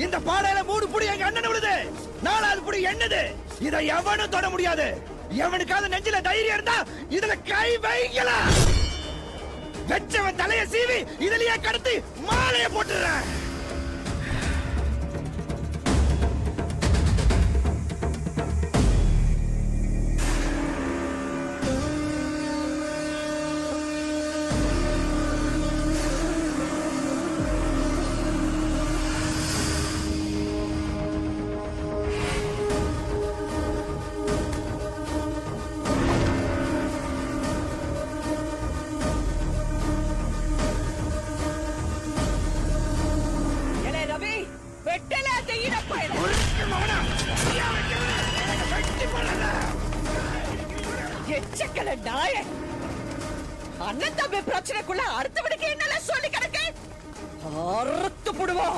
இந்த பாடையில 3 புடி எங்க அண்ணன் விழுது, 4வது புடி என்னது. இதை எவனும் தொட முடியாது. எவனுக்காவது நெஞ்சில தைரியம் இருந்தா இதுல கை வைங்களா. வெச்சவன் தலைய சீவி இதுலயே கடத்தி மாலைய போட்டுறேன். அண்ணன் தம்பி பிரச்சனைக்குள்ள அடுத்தவனுக்கு என்னெல்லாம் சொல்லி கிடக்கு அறுத்து போடுவோம்.